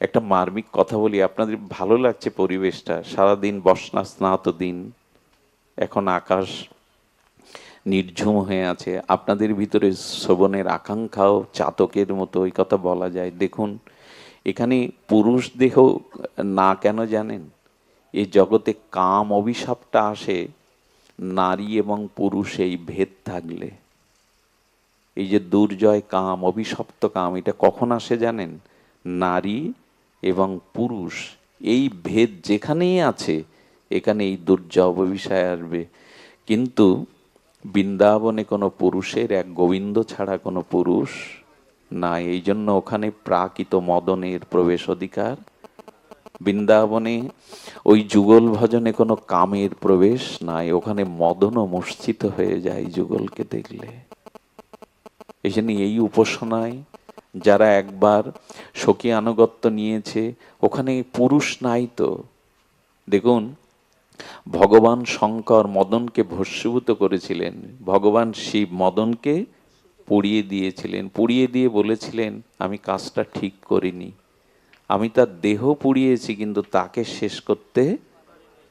একটা মার্মিক কথা বলি, আপনাদের ভালো লাগছে পরিবেশটা, সারাদিন বসনা স্নাত দিন, এখন আকাশ নির্ঝুম হয়ে আছে, আপনাদের ভিতরে শ্রবণের আকাঙ্ক্ষাও চাতকের মতো, ওই কথা বলা যায়। দেখুন এখানে পুরুষ দেহ না কেন জানেন? এই জগতে কাম অভিশাপটা আসে নারী এবং পুরুষ এই ভেদ থাকলে। এই যে দুর্জয় কাম, অভিশপ্ত কাম, এটা কখন আসে জানেন? নারী এবং পুরুষ এই ভেদ যেখানেই আছে, এখানে এই দুর্জয় অভিশায় আসবে। কিন্তু বৃন্দাবনে কোনো পুরুষের, এক গোবিন্দ ছাড়া কোনো পুরুষ না, এই জন্য ওখানে প্রাকৃত মদনের প্রবেশ অধিকার। বৃন্দাবনে ওই যুগল ভজনে কোনো কামের প্রবেশ নাই, ওখানে মদনও মূর্ছিত হয়ে যায় যুগলকে দেখলে। এই জন্য এই উপাসনায় যারা একবার সখী আনুগত্য নিয়েছে, ওখানে পুরুষ নাই তো। দেখুন ভগবান শঙ্কর মদনকে ভস্মীভূত করেছিলেন, ভগবান শিব মদনকে পুড়িয়ে দিয়েছিলেন, পুড়িয়ে দিয়ে বলেছিলেন আমি কাজটা ঠিক করিনি, আমি তার দেহ পুড়িয়েছি কিন্তু তাকে শেষ করতে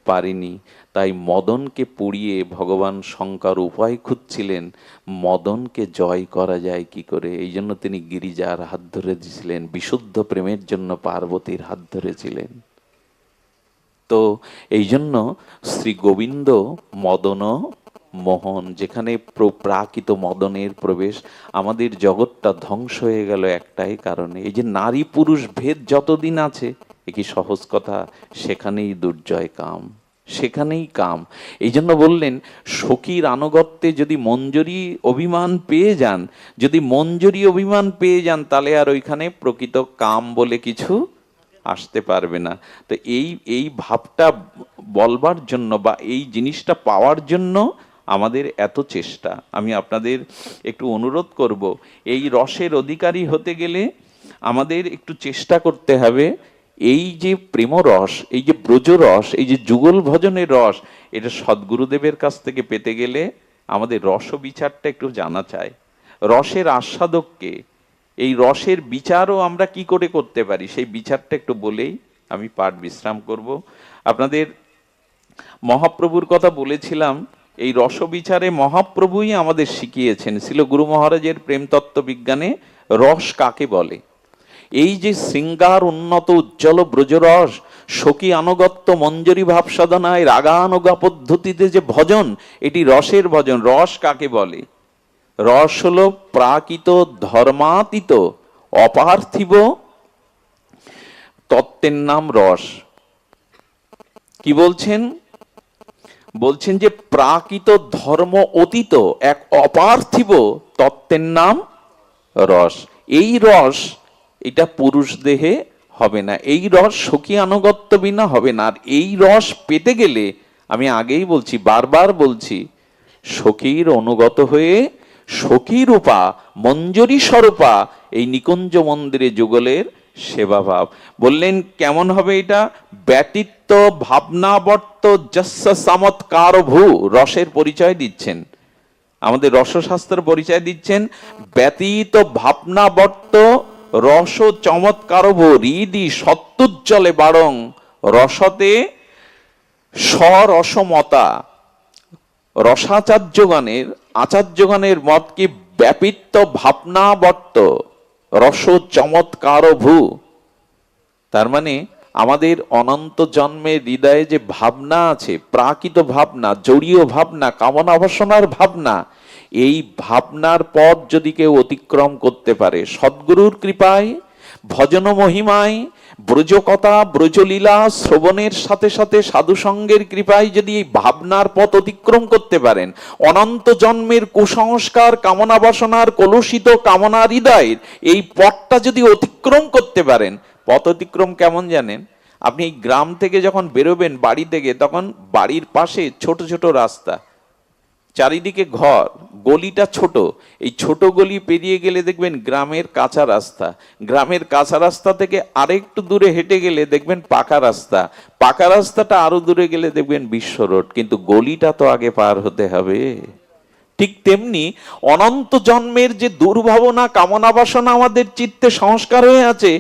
পারিনি। তাই মদনকে পুড়িয়ে ভগবান শঙ্কর উপায় খুঁজছিলেন মদনকে জয় করা যায় কি করে। এই জন্য তিনি গিরিজার হাত ধরে দিয়েছিলেন, বিশুদ্ধ প্রেমের জন্য পার্বতীর হাত ধরেছিলেন। তো এই জন্য শ্রী গোবিন্দ মদন মোহন, যেখানে প্রাকৃত মদনের প্রবেশ। আমাদের জগৎটা ধ্বংস হয়ে গেল একটাই কারণে, এই যে নারী পুরুষ ভেদ যতদিন আছে, এ কি সহজ কথা? সেখানেই দুর্জয় কাম, সেখানেই কাম। এই জন্য বললেন সখীর আনুগত্যে যদি মঞ্জরি অভিমান পেয়ে যান, যদি মঞ্জরি অভিমান পেয়ে যান, তাহলে আর ওইখানে প্রকৃত কাম বলে কিছু আসতে পারবে না। তো এই ভাবটা বলবার জন্য বা এই জিনিসটা পাওয়ার জন্য আমাদের এত চেষ্টা। আমি আপনাদের একটু অনুরোধ করব, এই রসের অধিকারী হতে গেলে আমাদের একটু চেষ্টা করতে হবে। এই যে প্রেম রস, এই যে ব্রজ রস, এই যে যুগল ভজনের রস, এটা সদ্গুরুদেবের কাছ থেকে পেতে গেলে আমাদের রস বিচারটা একটু জানা চাই। রসের আস্বাদককে, এই রসের বিচারও আমরা কি করে করতে পারি, সেই বিচারটা একটু বলেই আমি পাঠ বিশ্রাম করব। আপনাদের মহাপ্রভুর কথা বলেছিলাম, এই রস বিচারে মহাপ্রভুই আমাদের শিখিয়েছেন। ছিল গুরু মহারাজের প্রেমতত্ত্ব বিজ্ঞানে রস কাকে বলে। এই যে শৃঙ্গার উন্নত উজ্জ্বল ব্রজরস, সখী আনুগত্য মঞ্জরি ভাব সাধনায় রাগানুগা পদ্ধতিতে যে ভজন, এটি রসের ভজন। রস কাকে বলে? রস হলো প্রাকৃত ধর্মাতীত অপার্থিব তত্ত্বের নাম রস। কি বলছেন? বলছেন যে প্রাকৃত ধর্ম অতীত এক অপার্থিব তত্ত্বের নাম রস। এই রস, এটা পুরুষ দেহে হবে না, এই রস সখী আনুগত্য বিনা হবে না। আর এই রস পেতে গেলে আমি আগেই বলছি, বারবার বলছি, সখীর অনুগত হয়ে সখী রূপা মঞ্জরি স্বরূপা এই নিকুঞ্জ মন্দিরে যুগলের সেবা ভাব। বললেন কেমন হবে এটা? ব্যতীত ভাবনাবর্ত যস্য চমৎকার ভূ, রসের পরিচয় দিচ্ছেন, আমাদের রসশাস্ত্র পরিচয় দিচ্ছেন। ব্যতীত ভাবনাবর্ত রস চমৎকার ভূ হৃদি সত্যুজ্জ্বলে বাড়ং রসতে স্বরসমতা। রসাচার্যগণের, আচার্যগণের মত কি ব্যাপিত ভাবনাবর্ত রস চমৎকার ভূ। তার মানে আমাদের অনন্ত জন্মের হৃদয়ে যে ভাবনা আছে, প্রাকৃত ভাবনা, জড়ীয় ভাবনা, কামনা বাসনার ভাবনা, এই ভাবনার পথ যদি কেউ অতিক্রম করতে পারে সদ্গুরুর কৃপায়, ভজন মহিমায়, ব্রজকথা ব্রজলীলা শ্রবণের সাথে সাথে সাধুসঙ্গের কৃপায় যদি এই ভাবনার পথ অতিক্রম করতে পারেন, অনন্ত জন্মের কুসংস্কার কামনা বাসনার কলুষিত কামনা হৃদয়ের এই পথটা যদি অতিক্রম করতে পারেন, পথ অতিক্রম কেমন জানেন? আপনি এই গ্রাম থেকে যখন বেরোবেন বাড়ি থেকে, তখন বাড়ির পাশে ছোট ছোট রাস্তা, চারিদিকে ঘর, গলিটা ছোট, এই ছোট গলি পেরিয়ে গেলে দেখবেন গ্রামের কাঁচা রাস্তা, গ্রামের কাঁচা রাস্তা থেকে আরেকটু দূরে হেঁটে গেলে দেখবেন পাকা রাস্তা, পাকা রাস্তাটা আরো দূরে গেলে দেখবেন বিশ্ব রোড, কিন্তু গলিটা তো আগে পার হতে হবে। ঠিক তেমনি অনন্ত জন্মের যে দুর্ভাবনা কামনা বাসনা আমাদের চিত্তে সংস্কার হয়ে আছে,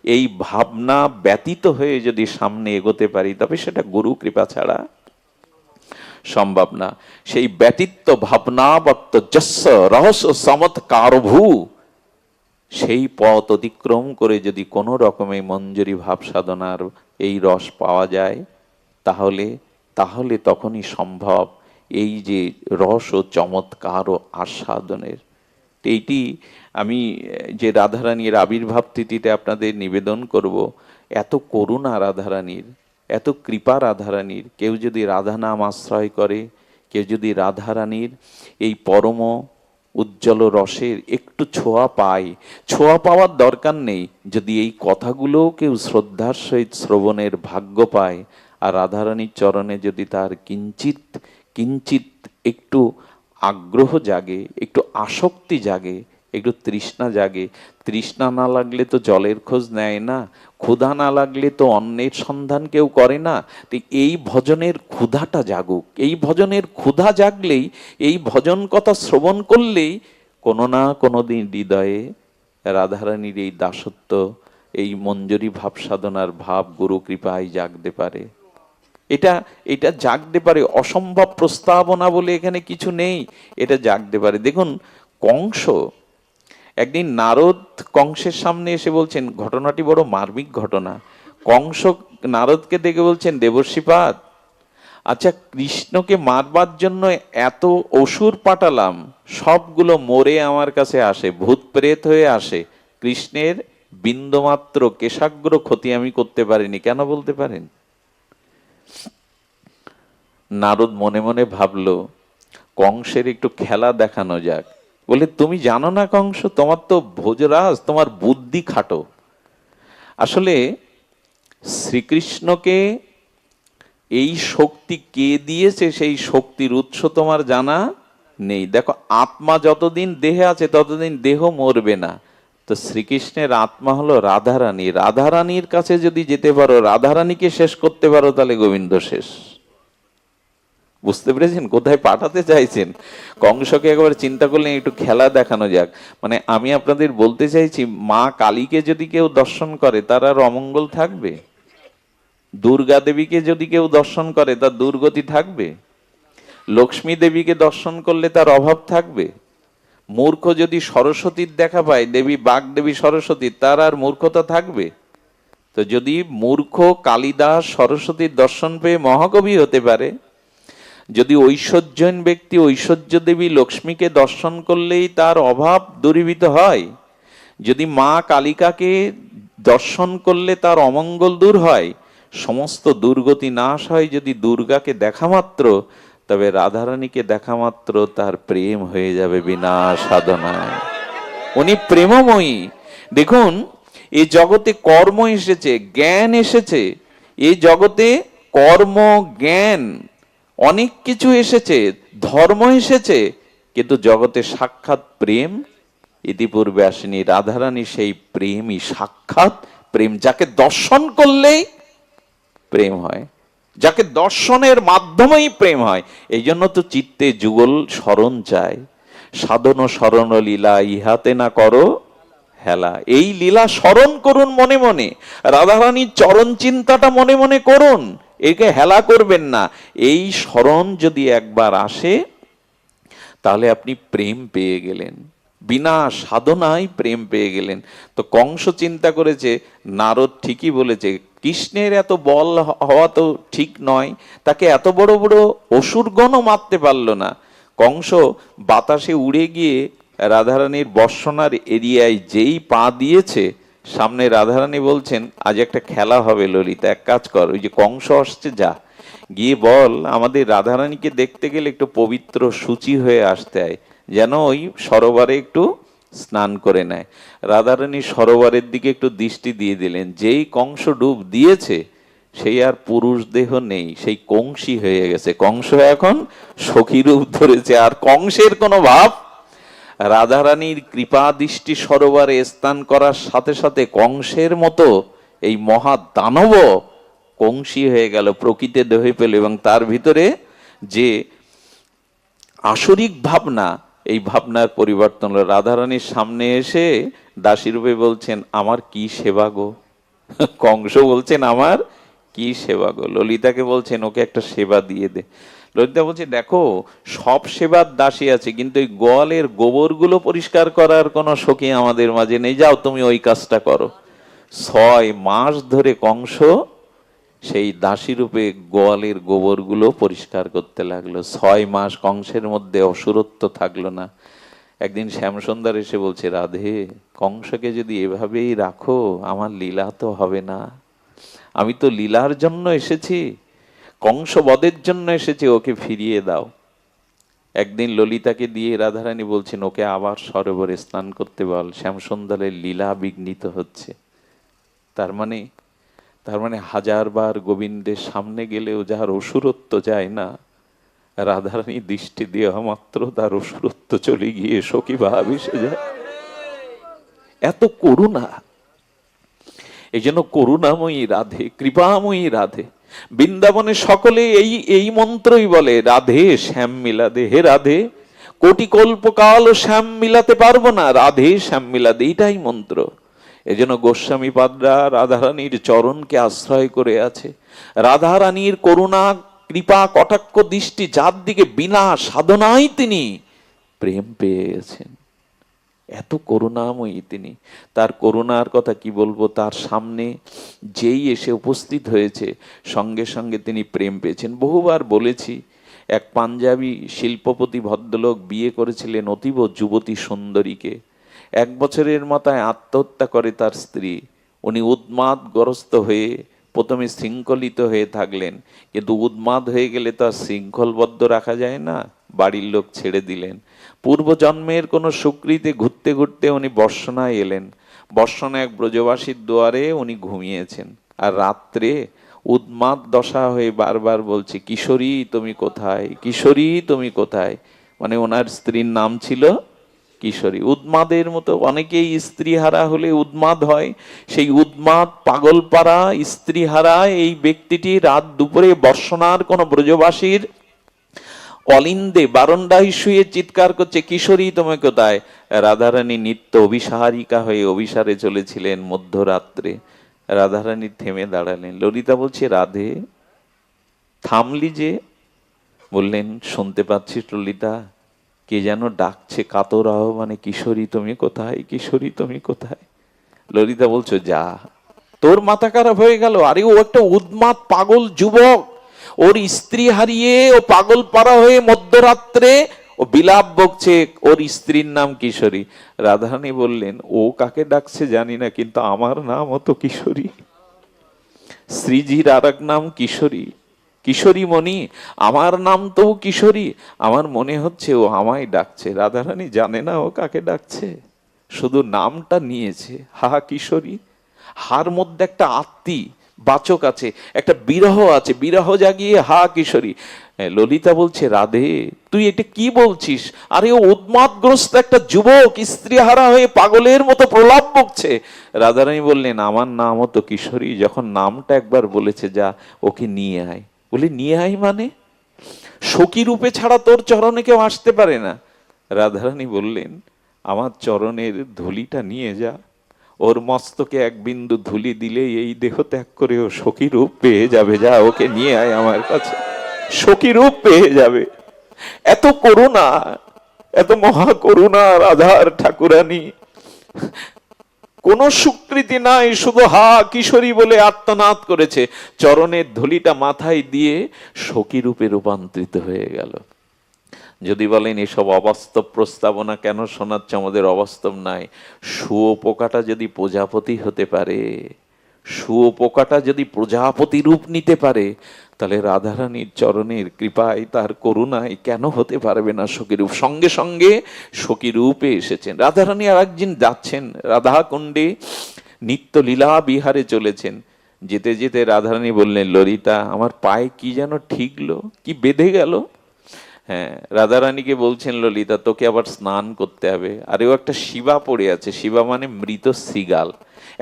এই ভাবনা ব্যতীত হয়ে যদি সামনে এগোতে পারি, তবে সেটা গুরু কৃপা ছাড়া সম্ভব না। সেই ব্যতীত ভাবনাবত্ত যস্য রহস্য চমৎকারভূ, সেই পথ অতিক্রম করে যদি কোনো রকমে মঞ্জুরি ভাব সাধনার এই রস পাওয়া যায়, তাহলে তাহলে তখনই সম্ভব এই যে রস ও চমৎকার ও আস্বাদনের। এইটি আমি যে রাধারানীর আবির্ভাব তিথিতে আপনাদের নিবেদন করব, এত করুণা রাধারানীর, এত কৃপা রাধারানীর। কেউ যদি রাধা নাম আশ্রয় করে, কেউ যদি রাধারানীর এই পরম উজ্জ্বল রসের একটু ছোঁয়া পায়, ছোঁয়া পাওয়ার দরকার নেই, যদি এই কথাগুলোও কেউ শ্রদ্ধার সহিত শ্রবণের ভাগ্য পায়, আর রাধারানীর চরণে যদি তার কিঞ্চিত কিঞ্চিত একটু আগ্রহ জাগে, একটু আসক্তি জাগে, একটু তৃষ্ণা জাগে। তৃষ্ণা না লাগলে তো জলের খোঁজ নেয় না, ক্ষুধা না লাগলে তো অন্নের সন্ধান কেউ করে না। তো এই ভজনের ক্ষুধাটা জাগুক, এই ভজনের ক্ষুধা জাগলেই, এই ভজন কথা শ্রবণ করলেই কোনো না কোনো দিন হৃদয়ে রাধারানীর এই দাসত্ব, এই মঞ্জরি ভাব সাধনার ভাব গুরু কৃপায় জাগতে পারে। এটা এটা জাগতে পারে, অসম্ভব প্রস্তাবনা বলে এখানে কিছু নেই, এটা জাগতে পারে। দেখুন, কংস একদিন, নারদ কংসের সামনে এসে বলছেন, ঘটনাটি বড় মার্মিক ঘটনা। কংস নারদকে দেখে বলছেন, দেবর্ষিপাদ, আচ্ছা কৃষ্ণকে মারবার জন্য এত অসুর পাঠালাম, সবগুলো মরে আমার কাছে আসে, ভূত প্রেত হয়ে আসে, কৃষ্ণের বিন্দুমাত্র কেশাগ্র ক্ষতি আমি করতে পারিনি, কেন বলতে পারেন? নারদ মনে মনে ভাবলো, কংসের একটু খেলা দেখানো যাক। বলে, তুমি জানো না কংস, তোমার তো ভোজরাজ, তোমার বুদ্ধি খাটো। আসলে শ্রীকৃষ্ণকে এই শক্তি কে দিয়েছে, সেই শক্তির উৎস তোমার জানা নেই। দেখো, আত্মা যতদিন দেহে আছে ততদিন দেহ মরবে না। তো শ্রীকৃষ্ণের আত্মা হলো রাধারানী, রাধারানীর কাছে যদি যেতে পারো, রাধারানীকে শেষ করতে পারো, তাহলে গোবিন্দ শেষ। বুঝতে পেরেছেন কোথায় পাঠাতে চাইছেন? কংসকে একবার চিন্তা করলেন একটু খেলা দেখানো যাক। মানে আমি আপনাদের বলতে চাইছি, মা কালীকে যদি কেউ দর্শন করে তার আর অমঙ্গল থাকবে? দুর্গা দেবীকে যদি কেউ দর্শন করে তার দুর্গতি থাকবে? লক্ষ্মী দেবীকে দর্শন করলে তার অভাব থাকবে? মূর্খ যদি সরস্বতীর দেখা পায়, দেবী বাগ দেবী সরস্বতী, তার আর মূর্খতা থাকবে? তো যদি মূর্খ কালিদাস সরস্বতীর দর্শন পেয়ে মহাকবি হতে পারে, যদি ঐশ্বর্যহীন ব্যক্তি ঐশ্বর্য দেবী লক্ষ্মীকে দর্শন করলেই তার অভাব দূরীভূত হয়, যদি মা কালিকাকে দর্শন করলে তার অমঙ্গল দূর হয়, সমস্ত দুর্গতি নাশ হয় যদি দুর্গাকে দেখা মাত্র, তবে রাধারানীকে দেখা মাত্র তার প্রেম হয়ে যাবে বিনা সাধনায়। উনি প্রেমময়ী। দেখুন, এই জগতে কর্ম এসেছে, জ্ঞান এসেছে, এই জগতে কর্ম, জ্ঞান, অনেক কিছু এসেছে, ধর্ম এসেছে, কিন্তু জগতে সাক্ষাৎ প্রেম ইতিপূর্বে আসেনি। রাধারানী সেই প্রেমই, সাক্ষাৎ প্রেম, যাকে দর্শন করলেই প্রেম হয়, যাকে দর্শনের মাধ্যমেই প্রেম হয়। এই জন্য তো চিত্তে যুগল স্মরণ চায়, সাধন স্মরণ লীলা ইহাতে না করো হেলা। এই লীলা স্মরণ করুন মনে মনে, রাধারানীর চরণ চিন্তাটা মনে মনে করুন, একে হেলা করবেন না। এই স্মরণ যদি একবার আসে, তাহলে আপনি প্রেম পেয়ে গেলেন, বিনা সাধনায় প্রেম পেয়ে গেলেন। তো কংস চিন্তা করেছে, নারদ ঠিকই বলেছে, কৃষ্ণের এত বল হওয়া তো ঠিক নয়, তাকে এত বড় বড় অসুরগণও মারতে পারল না। কংস বাতাসে উড়ে গিয়ে রাধারানীর বর্ষণার এরিয়ায় যেই পা দিয়েছে, সামনে রাধারানী বলছেন, আজ একটা খেলা হবে ললিতা, এক কাজ কর, ওই যে কংস আসছে, যা গিয়ে বল আমাদের রাধারানীকে দেখতে গেলে একটু পবিত্র সূচি হয়ে আসতে হয়, যেন ওই সরোবরে একটু স্নান করে নেয়। রাধারানী সরোবরের দিকে একটু দৃষ্টি দিয়ে দিলেন, যেই কংস ডুব দিয়েছে সেই আর পুরুষ দেহ নেই, সেই কংসী হয়ে গেছে। কংস এখন সখী রূপ ধরেছে, আর কংসের কোনো ভাব। রাধারানীর কৃপা দৃষ্টি সরোবরে স্নান করার সাথে সাথে কংসের মতো এই মহা দানব কংসী হয়ে গেল, প্রকৃতি দেহে পেল, এবং তার ভিতরে যে আসরিক ভাবনা, এই ভাবনার পরিবর্তন হলো। রাধারানীর সামনে এসে দাসী রূপে বলছেন, আমার কি সেবা গো, কংস বলছেন আমার কি সেবা গো। ললিতাকে বলছেন ওকে একটা সেবা দিয়ে দে। ললিতা বলছে দেখো সব সেবার দাসী আছে, কিন্তু ওই গোয়ালের গোবরগুলো পরিষ্কার করার কোনো সখী আমাদের মাঝে নেই, যাও তুমি ওই কাজটা করো। 6 মাস ধরে কংস সেই দাসী রূপে গোয়ালের গোবরগুলো পরিষ্কার করতে লাগলো। 6 মাস কংসের মধ্যে অসুরত্ব থাকলো না। একদিন শ্যামসুন্দর এসে বলছে, রাধে কংসকে যদি এভাবেই রাখো আমার লীলা তো হবে না, আমি তো লীলার জন্য এসেছি, কংস বধের জন্য এসেছি, ওকে ফিরিয়ে দাও। একদিন ললিতাকে দিয়ে রাধারানী বলছেন ওকে আবার সরোবরে স্নান করতে বল, শ্যামসুন্দরের লীলা বিঘ্নিত হচ্ছে। তার মানে হাজারবার গোবিন্দের সামনে গেলেও যার অসুরত্ব যায় না, রাধারানী দৃষ্টি দেওয়া মাত্র তার অসুরত্ব চলে গিয়ে সখী ভাব এসে যায়। এত করুণা। এই জন্য করুণাময়ী রাধে, কৃপাময়ী রাধে। বৃন্দাবনে সকলে এই এই মন্ত্রই বলে, রাধে শ্যাম মিলাদে। হে রাধে, কোটি কল্পকাল শ্যাম মিলাতে পারবো না, রাধে শ্যাম মিলাদে, এইটাই মন্ত্র। এজন্য গোস্বামী পাদরা রাধারানীর চরণকে আশ্রয় করে আছে। রাধারানীর করুণা কৃপা কটাক্ষ দৃষ্টি যার দিকে বিনা সাধনায় তিনি প্রেম পেয়ে গেছেন। এত করুণাময়ী তিনি। তার করুণার কথা কি বলবো, তার সামনে যেই এসে উপস্থিত হয়েছে সঙ্গে সঙ্গে তিনি প্রেম পেয়েছেন। বহুবার বলেছি, এক পাঞ্জাবি শিল্পপতি ভদ্রলোক বিয়ে করেছিলেন অতীব যুবতী সুন্দরীকে। 1 বছরের মাথায় আত্মহত্যা করে তার স্ত্রী। উনি উন্মাদগ্রস্ত হয়ে প্রথমে শৃঙ্খলিত হয়ে থাকলেন, কিন্তু উন্মাদ হয়ে গেলে তো আর শৃঙ্খলবদ্ধ রাখা যায় না, বাড়ির লোক ছেড়ে দিলেন। পূর্বজন্মের কোনো সুকৃতে ঘুরতে ঘুরতে উনি বর্ষণায় এলেন। বর্ষণা এক ব্রজবাসীর দুয়ারে উনি ঘুমিয়েছেন, আর রাত্রে উন্মাদ দশা হয়ে বারবার বলছে, কিশোরী তুমি কোথায়, কিশোরী তুমি কোথায়। মানে ওনার স্ত্রীর নাম ছিল কিশোরী। উন্মাদের মতো অনেকেই স্ত্রীহারা হলে উন্মাদ হয়। সেই উন্মাদ পাগলপাড়া স্ত্রীহারা এই ব্যক্তিটি রাত দুপুরে বর্ষণার কোন ব্রজবাসীর অলিন্দে বারান্দায় শুয়ে চিৎকার করছে, কিশোরী তুমি কোথায়। রাধারানী নিত্য অভিসারিকা হয়ে অভিসারে চলেছিলেন মধ্যরাত্রে। রাধারানী থেমে দাঁড়ালেন। ললিতা বলছে, রাধে থামলি যে? বললেন, শুনতে পাচ্ছিস ললিতা, কে যেন ডাকছে কাতর আহ্বানে, কিশোরী তুমি কোথায়, কিশোরী তুমি কোথায়। ললিতা বলছো, যা, তোর মাথা খারাপ হয়ে গেল? আরে ও একটা উন্মাদ পাগল যুবক, ওর স্ত্রী হারিয়ে ও পাগল পাড়া হয়ে মধ্যরাত্রে ও বিলাপ বকছে, ওর স্ত্রীর নাম কিশোরী। রাধারানী বললেন, ও কাকে ডাকছে জানি না, কিন্তু আমার নাম তো কিশোরী। শ্রীজির আর এক নাম কিশোরী, কিশোরী মণি, আমার নাম তো কিশোরী। আমার মনে হচ্ছে ও আমায় ডাকছে। রাধারানী জানে না ও কাকে ডাকছে, শুধু নামটা নিয়েছে, হা কিশোরী। হার মধ্যে একটা আত্মী বাচক আছে, একটা বিরহ আছে, বিরহ জাগিয়ে হা কিশোরী। ললিতা বলছে, রাধে তুই এটা কি বলছিস? আরে ও উন্মাদগ্রস্ত একটা যুবক, স্ত্রীহারা হয়ে পাগলের মতো প্রলাপ বকছে। রাধারানী বললেন, আমার নামও তো কিশোরী। যখন নামটা একবার বলেছে, যা ওকে নিয়ে আয়। বলে, নিয়ে আয় মানে? সখী রূপে ছাড়া তোর চরণে কেউ আসতে পারে না। রাধারানী বললেন, আমার চরণের ধুলিটা নিয়ে যা, ওর মস্তকে এক বিন্দু ধুলি দিলে এই দেহ ত্যাগ করে ও সখী রূপ পেয়ে যাবে। যা, ওকে নিয়ে আয় আমার কাছে, সখী রূপ পেয়ে যাবে। এত করুণা, এত মহা করুণা রাধার ঠাকুরানী। কোন স্বীকৃতি নাই, শুধু হা কিশোরী বলে আর্তনাদ করেছে। চরণের ধুলিটা মাথায় দিয়ে সখী রূপে রূপান্তরিত হয়ে গেল। যদি বলেন এসব অবাস্তব প্রস্তাবনা কেন শোনাচ্ছে, আমাদের অবাস্তব নাই। শুয়োপোকাটা যদি প্রজাপতি হতে পারে, শুয়োপোকাটা যদি প্রজাপতি রূপ নিতে পারে, তাহলে রাধারানীর চরণের কৃপায়, তার করুণায় কেন হতে পারবে না সখী রূপ? সঙ্গে সঙ্গে সখী রূপে এসেছেন। রাধারানী আর একদিন যাচ্ছেন রাধা কুণ্ডে, নিত্য লীলা বিহারে চলেছেন। যেতে যেতে রাধারানী বললেন, ললিতা আমার পায়ে কি যেন ঠিকলো, কি বেঁধে গেল। হ্যাঁ, রাধারানীকে বলছেন, ললিতা তোকে আবার স্নান করতে হবে। আর ও একটা শিবা পড়ে আছে, শিবা মানে মৃত শৃগাল,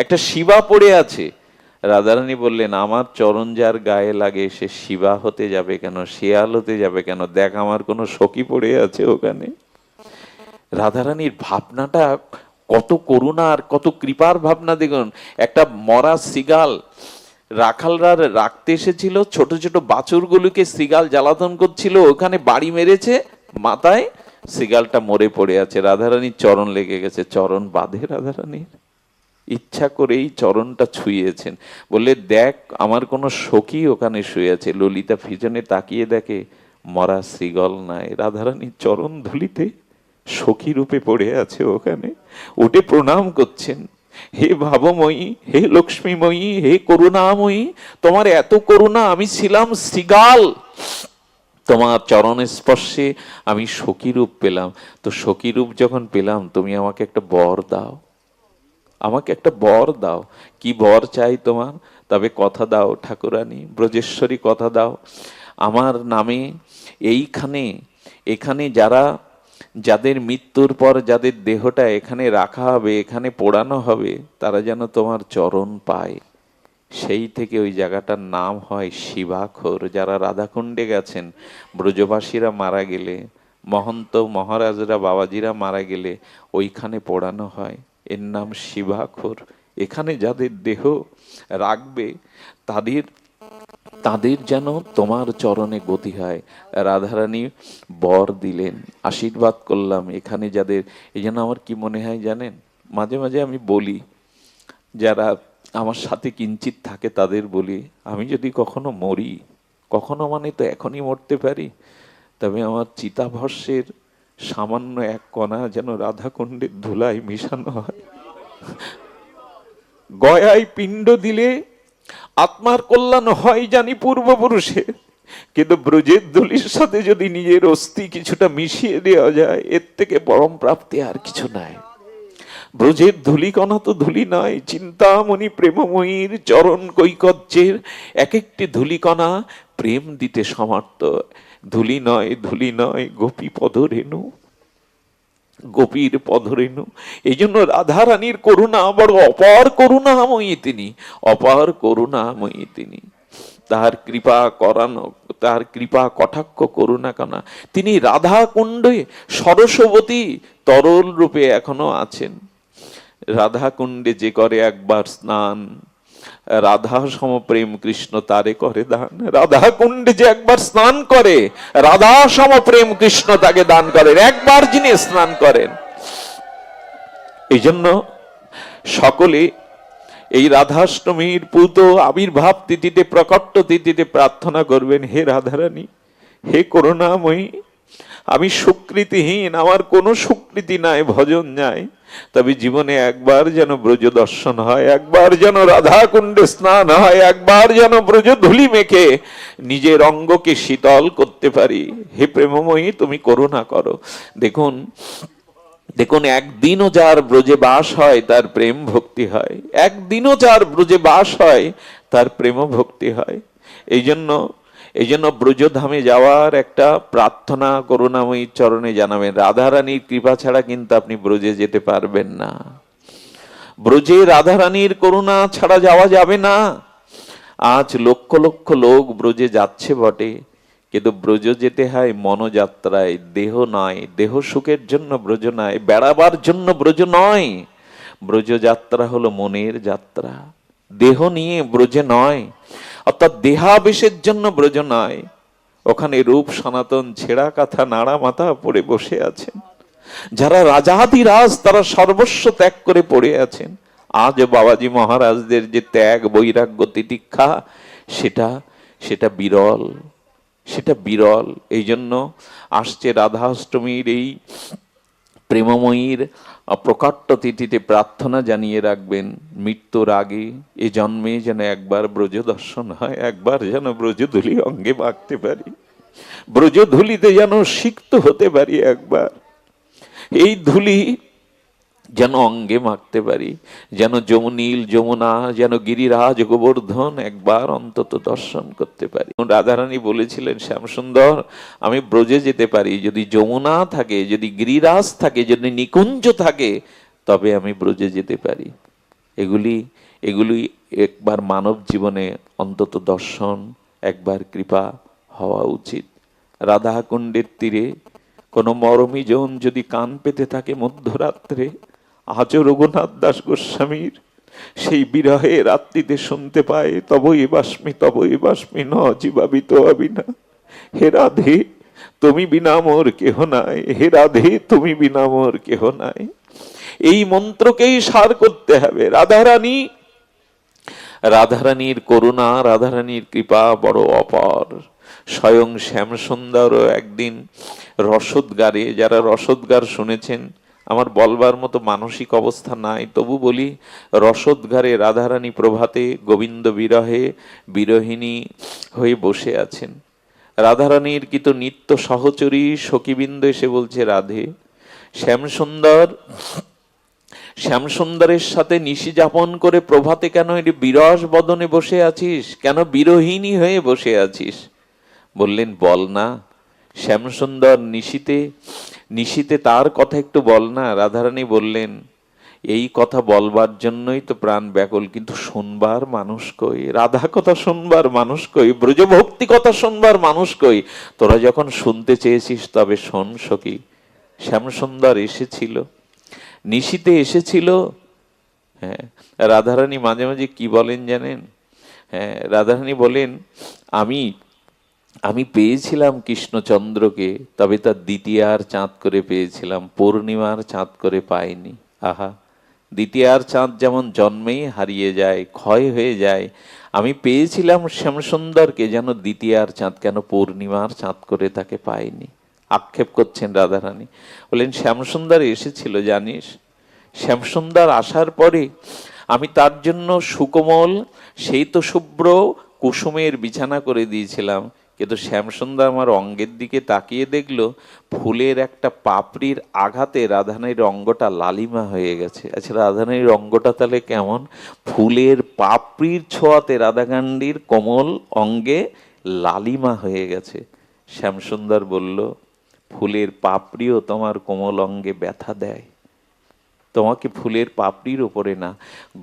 একটা শিবা পড়ে আছে। রাধারানী বললেন, আমার চরণ যার গায়ে লাগে সে শিবা হতে যাবে কেন, শিয়াল হতে যাবে কেন? দেখ আমার কোনো সখী পড়ে আছে ওখানে। রাধারানীর ভাবনাটা কত করুণা আর কত কৃপার ভাবনা দেখুন। একটা মরা সিগাল রাখালরা রাখতে এসেছিল, ছোট ছোট বাছুরগুলোকে সিগাল জ্বালাতন করছিল, ওখানে বাড়ি মেরেছে মাথায়, সিগালটা মরে পড়ে আছে, রাধারানীর চরণ লেগে গেছে। চরণ বাঁধে রাধারানীর, ইচ্ছা করেই চরণটা ছুঁয়েছেন, বললে দেখ আমার কোনো সখী ওখানে শুয়ে আছে। ললিতা পিছনে তাকিয়ে দেখে মরা শ্রীগল নাই, রাধারানীর চরণ ধুলিতে সখী রূপে পড়ে আছে ওখানে, উঠে প্রণাম করছেন। হে ভাবময়ী, হে লক্ষ্মীময়ী, হে করুণাময়ী, তোমার এত করুণা, আমি ছিলাম শ্রীগাল, তোমার চরণের স্পর্শে আমি সখী রূপ পেলাম। তো সখী রূপ যখন পেলাম, তুমি আমাকে একটা বর দাও, আমাকে একটা বর দাও। কি বর চাই তোমার? তবে কথা দাও ঠাকুরানী, ব্রজেশ্বরী কথা দাও, আমার নামে এইখানে, এখানে যারা, যাদের মৃত্যুর পর যাদের দেহটা এখানে রাখা হবে, এখানে পোড়ানো হবে, তারা যেন তোমার চরণ পায়। সেই থেকে ওই জায়গাটার নাম হয় শিবাখোর। যারা রাধাকুণ্ডে গেছেন, ব্রজবাসীরা মারা গেলে, মহন্ত মহারাজরা বাবাজিরা মারা গেলে ওইখানে পোড়ানো হয়, এর নাম শিবাখোর। এখানে যাদের দেহ রাখবে তাদের, তাদের যেন তোমার চরণে গতি হয়। রাধারানী বর দিলেন, আশীর্বাদ করলাম এখানে যাদের। এই জন্য আমার কি মনে হয় জানেন, মাঝে মাঝে আমি বলি, যারা আমার সাথে কিঞ্চিত থাকে তাদের বলি, আমি যদি কখনো মরি, কখনো মানে তো এখনই মরতে পারি, তবে আমার চিতাভস্যের সামান্য এক কণা যেন রাধাকুণ্ডের ধুলায় মিশানো হয়। গয়ায় পিণ্ড দিলে আত্মার কল্যাণ হয় জানি পূর্বপুরুষের, কিন্তু ব্রজের ধুলির সাথে যদি নিজের অস্থি কিছুটা মিশিয়ে দেওয়া যায়, এর থেকে পরম প্রাপ্তি আর কিছু নাই। ব্রজের ধুলিকণা তো ধুলি নয়, চিন্তামণি প্রেমময়ীর চরণ কৈকর্যের এক একটি ধুলিকণা প্রেম দিতে সমর্থ। ধুলি নয়, ধুলি নয়, গোপী পদরেণু, গোপীর পদরেণু। এই জন্য রাধারানীর করুণা বড় অপার করুণাময়ী তিনি, অপার করুণাময়ী তিনি। তাহার কৃপা করানো, তার কৃপা কটাক্ষ করুণা কানা, তিনি রাধা কুণ্ডে সরস্বতী তরল রূপে এখনো আছেন। রাধা কুণ্ডে যে করে একবার স্নান, রাধা সমপ্রেম কৃষ্ণ তারে করে দান। রাধা কুণ্ডে যে একবার স্নান করে, রাধা সমপ্রেম কৃষ্ণ তাকে দান করেন, একবার যিনি স্নান করেন। এই জন্য সকলে এই রাধাষ্টমীর পূত আবির্ভাব তিথিতে, প্রকট তিথিতে প্রার্থনা করবেন, হে রাধারানী, হে করুণাময়ী, আমি সুকৃতিহীন, আমার কোনো সুকৃতি নাই, ভজন নাই, তবে জীবনে একবার যেন ব্রজ দর্শন হয়, একবার যেন রাধা কুণ্ডে স্নান হয়, একবার যেন ব্রজ ধুলি মেখে নিজের অঙ্গকে শীতল করতে পারি। হে প্রেমময়ী, তুমি করুণা করো। দেখুন, দেখুন, একদিনও যার ব্রজে বাস হয় তার প্রেম ভক্তি হয়, একদিনও যার ব্রজে বাস হয় তার প্রেম ভক্তি হয়। এই জন্য, এই জন্য ব্রজধামে যাওয়ার একটা প্রার্থনা করুণাময়ীর চরণে জানাবেন। রাধারানীর কৃপা ছাড়া কিন্তু আপনি ব্রজে যেতে পারবেন না, ব্রজে রাধারানীর করুণা ছাড়া যাওয়া যাবে না। আজ লক্ষ লক্ষ লোক ব্রজে যাচ্ছে বটে, কিন্তু ব্রজ যেতে হয় মনোযাত্রায়, দেহ নয়। দেহ সুখের জন্য ব্রজ নয়, বেড়াবার জন্য ব্রজ নয়। ব্রজ যাত্রা হলো মনের যাত্রা, দেহ নিয়ে ব্রজে নয়। অর্থাৎ দেহাবেশের জন্য ব্রজ নয়। ওখানে রূপ সনাতন ছেঁড়া কাঁথা নাড়া মাথা পড়ে বসে আছেন, যারা রাজাধিরাজ তারা সর্বস্ব ত্যাগ করে পড়ে আছেন। আজ বাবাজি মহারাজদের যে ত্যাগ, বৈরাগ্য, তিতিক্ষা, সেটা সেটা বিরল, সেটা বিরল। এই জন্য আসছে রাধাষ্টমীর এই প্রেমময়ীর প্রকাট্য তিথিতে প্রার্থনা জানিয়ে রাখবেন, মৃত্যুর আগে এ জন্মে যেন একবার ব্রজ দর্শন হয়, একবার যেন ব্রজধূলি অঙ্গে মাখতে পারি, ব্রজধূলিতে যেন সিক্ত হতে পারি, একবার এই ধূলি যেন অঙ্গে মাখতে পারি, যেন যমুনীল যমুনা, যেন গিরিরাজ গোবর্ধন একবার অন্তত দর্শন করতে পারি। রাধারানী বলেছিলেন, শ্যামসুন্দর, আমি ব্রজে যেতে পারি যদি যমুনা থাকে, যদি গিরিরাজ থাকে, যদি নিকুঞ্জ থাকে, তবে আমি ব্রজে যেতে পারি। এগুলি এগুলি একবার মানব জীবনে অন্তত দর্শন, একবার কৃপা হওয়া উচিত। রাধা কুণ্ডের তীরে কোনো মরমী জন যদি কান পেতে থাকে মধ্যরাত্রে, আজও রঘুনাথ দাস গোস্বামীর সেই বিরহে রাত্রিতে শুনতে পায়, তবই বাস্মি ন জীবাবিত আবিনা। হে রাধে তুমি বিনা মোর কেহ নাই, হে রাধে তুমি বিনা মোর কেহ নাই। এই মন্ত্রকেই সার করতে হবে। রাধারানীর করুণা, রাধারানীর কৃপা বড় অপার। স্বয়ং শ্যামসুন্দরও একদিন রসদগারে, যারা রসদগার শুনেছেন, আমার বলবার মতো মানসিক অবস্থা নাই, তবু বলি, রসদগারে রাধারানী প্রভাতে গোবিন্দ বিরহে বিরহিণী হয়ে বসে আছেন। রাধারানীর কিন্তু নিত্য সহচরী সখীবৃন্দ এসে বলছে, রাধে শ্যামসুন্দরের সাথে নিশি যাপন করে প্রভাতে কেন এটি বিরস বদনে বসে আছিস, কেন বিরহিণী হয়ে বসে আছিস? বললেন, বল না শ্যামসুন্দর, নিশিতে তার কথা একটু বল না। রাধারানী বললেন, এই কথা বলবার জন্যই তো প্রাণ ব্যাকুল, কিন্তু শুনবার মানুষ কই? রাধা কথা শুনবার মানুষ কই? ব্রজভক্তি কথা শুনবার মানুষ কই? তোরা যখন শুনতে চেয়েছিস তবে শোন সখী। শ্যামসুন্দর এসেছিল, নিশিতে এসেছিল। হ্যাঁ, রাধারানী মাঝে মাঝে কি বলেন জানেন? হ্যাঁ, রাধারানী বলেন, আমি পেয়েছিলাম কৃষ্ণচন্দ্রকে, তবে তার দ্বিতীয়ার চাঁদ করে পেয়েছিলাম, পূর্ণিমার চাঁদ করে পাইনি। আহা, দ্বিতীয়ার চাঁদ যেমন জন্মেই হারিয়ে যায়, ক্ষয় হয়ে যায়, আমি পেয়েছিলাম শ্যামসুন্দরকে, যেন দ্বিতীয়ার চাঁদ, কেন পূর্ণিমার চাঁদ করে তাকে পাইনি। আক্ষেপ করছেন রাধারানী। বলেন, শ্যামসুন্দর এসেছিল জানিস, শ্যামসুন্দর আসার পরে আমি তার জন্য সুকোমল সেই তো শুভ্র কুসুমের বিছানা করে দিয়েছিলাম, কিন্তু শ্যামসুন্দর আমার অঙ্গের দিকে তাকিয়ে দেখলো ফুলের একটা পাপড়ির আঘাতে রাধারানীর অঙ্গটা লালিমা হয়ে গেছে। আচ্ছা, রাধারানীর অঙ্গটা তাহলে কেমন? ফুলের পাপড়ির ছোঁয়াতে রাধাকান্ডীর কোমল অঙ্গে লালিমা হয়ে গেছে। শ্যামসুন্দর বলল, ফুলের পাপড়িও তোমার কোমল অঙ্গে ব্যথা দেয়, তোমাকে ফুলের পাপড়ির উপরে না,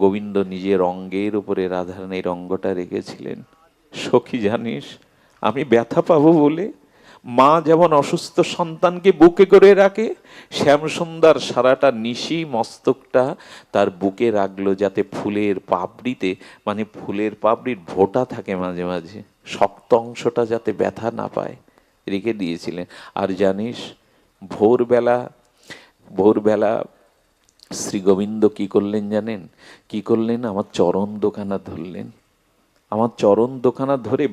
গোবিন্দ নিজের অঙ্গের উপরে রাধারানীর অঙ্গটা রেখেছিলেন। সখী জানিস, আমি ব্যথা পাবো বলে মা যেমন অসুস্থ সন্তানকে বুকে করে রাখে, শ্যামসুন্দর সারাটা নিশি মস্তকটা তার বুকে রাখলো, যাতে ফুলের পাপড়িতে, মানে ফুলের পাপড়ির ভোঁটা থাকে মাঝে মাঝে, শক্ত অংশটা যাতে ব্যথা না পায়, রেখে দিয়েছিলেন। আর জানিস, ভোরবেলা শ্রী গোবিন্দ কি করলেন জানেন? কি করলেন? আমার চরণ দোকানা ধরলেন। আমার চরণ দোকানা ধরে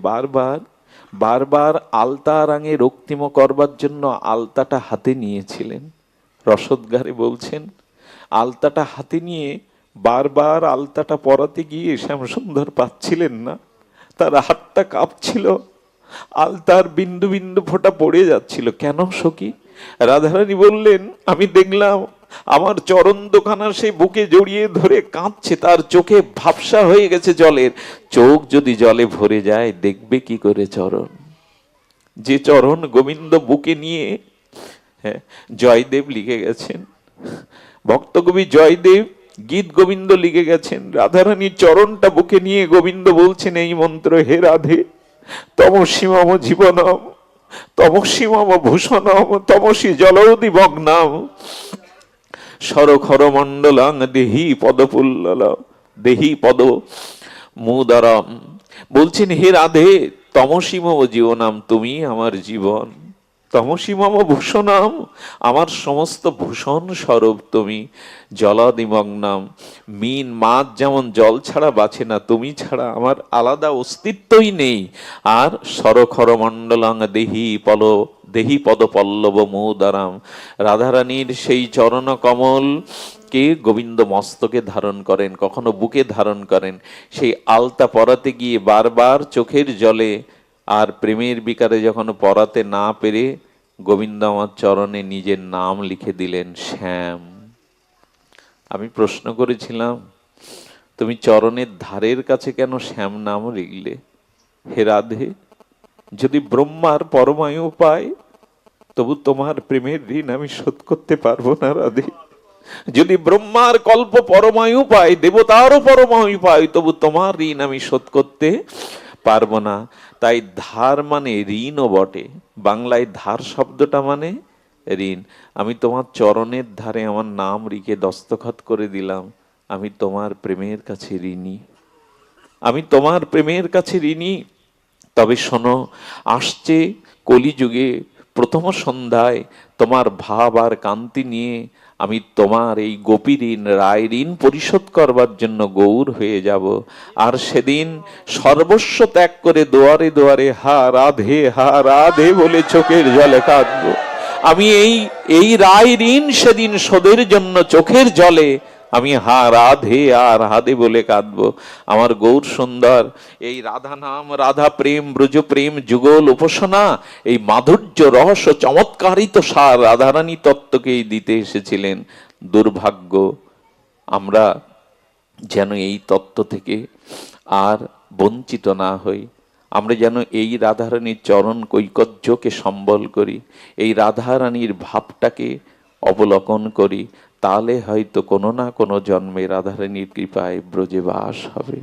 বারবার আলতা রাঙে রক্তিম করবার জন্য আলতাটা হাতে নিয়েছিলেন। রসদগারে বলছেন, আলতাটা হাতে নিয়ে বারবার আলতাটা পরাতে গিয়ে শ্যামসুন্দর পাচ্ছিলেন না, তার হাতটা কাঁপছিল, আলতার বিন্দু বিন্দু ফোঁটা পড়ে যাচ্ছিল। কেন সখী? রাধারানী বললেন, আমি দেখলাম আমার চরণ দোকানার সেই বুকে জড়িয়ে ধরে কাঁদছে, তার চোখে ভাবসা হয়ে গেছে জলের। চোখ যদি জলে ভরে যায় দেখবে কি করে চরণ? যে চরণ গোবিন্দ বুকে নিয়ে, হ্যাঁ, জয়দেব লিখে গেছেন, ভক্তকবি জয়দেব গীত গোবিন্দ লিখে গেছেন, রাধারানীর চরণটা বুকে নিয়ে গোবিন্দ বলছেন এই মন্ত্র, হে রাধে তমসীমম জীবনম তমসীমম ভূষণম তমসী জলৌদি ভগ্নাম সরখর মণ্ডলাং দেহি পদ মুদরম। বলছেন, হে রাধে তমসীমম জীবনাম, তুমি আমার জীবন, তমসীমম ভূষণাম, আমার সমস্ত ভূষণ স্বরূপ তুমি, জলাদিমগ্নাম, মাছ যেমন জল ছাড়া বাঁচে না, তুমি ছাড়া আমার আলাদা অস্তিত্বই নেই। আর সরখর মণ্ডলাং দেহি পদ পল্লব মুদারাম, রাধারানীর সেই চরণ কমল কে গোবিন্দ মস্তকে ধারণ করেন, কখনো বুকে ধারণ করেন। সেই আলতা পরাতে গিয়ে বারবার চোখের জলে আর প্রেমের বিকারে যখন পরাতে না পেরে গোবিন্দ আমার চরণে নিজের নাম লিখে দিলেন, শ্যাম। আমি প্রশ্ন করেছিলাম, তুমি চরণের ধারের কাছে কেন শ্যাম নাম লিখলে? হে রাধে, যদি ব্রহ্মার পরমায়ু পায় তবু তোমার প্রেমের ঋণ আমি শোধ করতে পারবো না রাধে। যদি ব্রহ্মার কল্প পরমায়ু পাই, দেবতারও পরমায়ু পাই, তবু তোমার ঋণ আমি শোধ করতে পারবো না। তাই ধার মানে ঋণও বটে। বাংলায় ধার শব্দটা মানে ঋণ। আমি তোমার চরণের ধারে আমার নাম লিখে দস্তখত করে দিলাম, আমি তোমার প্রেমের কাছে ঋণী, আমি তোমার প্রেমের কাছে ঋণী। তবে শোনো, আসছে কলিযুগে প্রথম সন্ধ্যায় তোমার ভাব আর কান্তি নিয়ে আমি তোমার এই গোপী ঋণ, রায় ঋণ পরিশোধ করবার জন্য গৌর হয়ে যাব। আর সেদিন সর্বস্ব ত্যাগ করে দুয়ারে দুয়ারে হা রাধে বলে চোখের জলে কাঁদবো। আমি এই রায় ঋণ সেদিন শোধের জন্য চোখের জলে আমি রাধে বলে কাঁদবো। আমার গৌর সুন্দর এই রাধা নাম, রাধা প্রেম, ব্রজ প্রেম, যুগল উপাসনা, এই মাধুর্য রহস্য চমৎকারিত সার রাধারানী তত্ত্বকেই দিতে এসেছিলেন। দুর্ভাগ্য আমরা যেন এই তত্ত্ব থেকে আর বঞ্চিত না হই। আমরা যেন এই রাধারানীর চরণ কৈকর্যকে সম্বল করি, এই রাধারানীর ভাবটাকে অবলোকন করি, তাহলে হয়তো কোনো না কোনো জন্মে রাধারানীর কৃপায় ব্রজে বাস হবে।